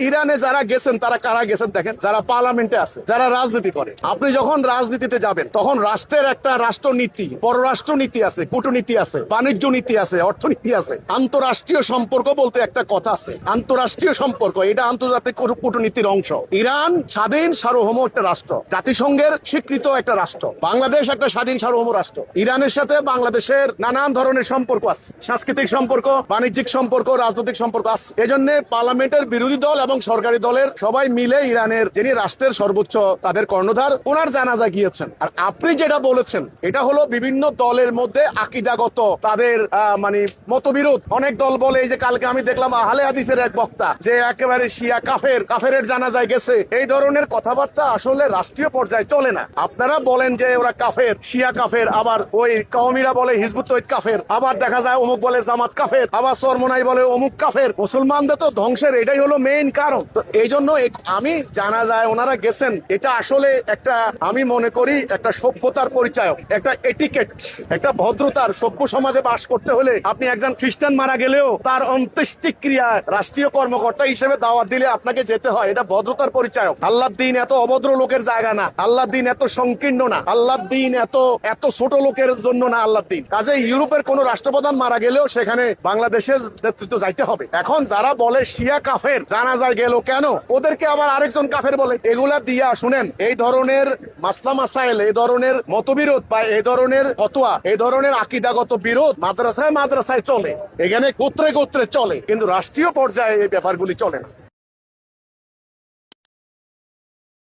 ইরানে যারা গেছেন তারা কারা গেছেন দেখেন, যারা পার্লামেন্টে আছে, যারা রাজনীতি করে। আপনি যখন রাজনীতিতে যাবেন তখন রাষ্ট্রের একটা রাষ্ট্রনীতি, পররাষ্ট্র নীতি আছে, কূটনীতি আছে, বাণিজ্য নীতি আছে, অর্থনীতি আছে, আন্তরাষ্ট্রীয় সম্পর্ক বলতে একটা কথা আছে, আন্তরাষ্ট্রীয় সম্পর্ক, এটা আন্তর্জাতিক কূটনীতির অংশ। ইরান স্বাধীন সার্বভৌম একটা রাষ্ট্র, জাতিসংঘের স্বীকৃত একটা রাষ্ট্র। বাংলাদেশ একটা স্বাধীন সার্বভৌম রাষ্ট্র। ইরানের সাথে বাংলাদেশের নানান ধরনের সম্পর্ক আছে, সাংস্কৃতিক সম্পর্ক, বাণিজ্যিক সম্পর্ক, রাজনৈতিক সম্পর্ক আছে। এজন্য পার্লামেন্টের বিরোধী দল এবং সরকারি দলের সবাই মিলে ইরানের যিনি রাষ্ট্রের সর্বোচ্চ তাদের কর্ণধার, ওনার জানাজা গিয়েছেন। আর আপনি যেটা বলেছেন এটা হলো বিভিন্ন দলের মধ্যে আকীদাগত তাদের মানে মতবিরোধ। অনেক দল বলে, এই যে কালকে আমি দেখলাম আহলে হাদিসের এক বক্তা যে একেবারে শিয়া কাফেরের জানাজায় গেছে। এই ধরনের কথাবার্তা আসলে রাষ্ট্রীয় পর্যায়ে চলে না। আপনারা বলেন যে ওরা কাফের, শিয়া কাফের, আবার ওই কওমিরা বলে হিজবুত তৌহিদ কাফের, আবার দেখা যায় অমুক বলে জামাত কাফের, আবার চরমনাই বলে অমুক কাফের। মুসলমানদের তো ধ্বংসের এটাই হলো মেইন কারণ। তো এই জন্য আমি জানা যায় ওনারা গেছেন, এটা আসলে একটা, আমি মনে করি একটা সভ্যতার পরিচয়, একটা এটিকেট, একটা ভদ্রতার। সভ্য সমাজে বাস করতে হলে আপনি একজন খ্রিস্টান মারা গেলেও তার অন্ত্যেষ্টিক্রিয়া রাষ্ট্রীয় কর্মকর্তা হিসেবে দাওয়াত দিলে আপনাকে যেতে হয়, এটা ভদ্রতার পরিচয়। আল্লাহর দিন এত অভদ্র লোকের জায়গা না, আল্লাহর দিন এত সংকীর্ণ না, আল্লাহর দিন এত ছোট লোকের জন্য না আল্লাহর দিন। কাজে ইউরোপের কোন রাষ্ট্রপ্রধান মারা গেলেও সেখানে বাংলাদেশের নেতৃত্ব যাইতে হবে। এখন যারা বলে শিয়া কাফের জানাজা গেল কেন, ওদেরকে আবার আরেকজন কাফের বলে। এগুলা দিয়া শুনেন, এই ধরনের মাসলা মাসাইল, এই ধরনের মতবিরোধ বা এই ধরনের ফতোয়া, এই ধরনের আকীদাগত বিরোধ মাদ্রাসায় চলে, এখানে গোত্রে গোত্রে চলে, কিন্তু রাষ্ট্রীয় পর্যায়ে এই ব্যাপারগুলি চলে না।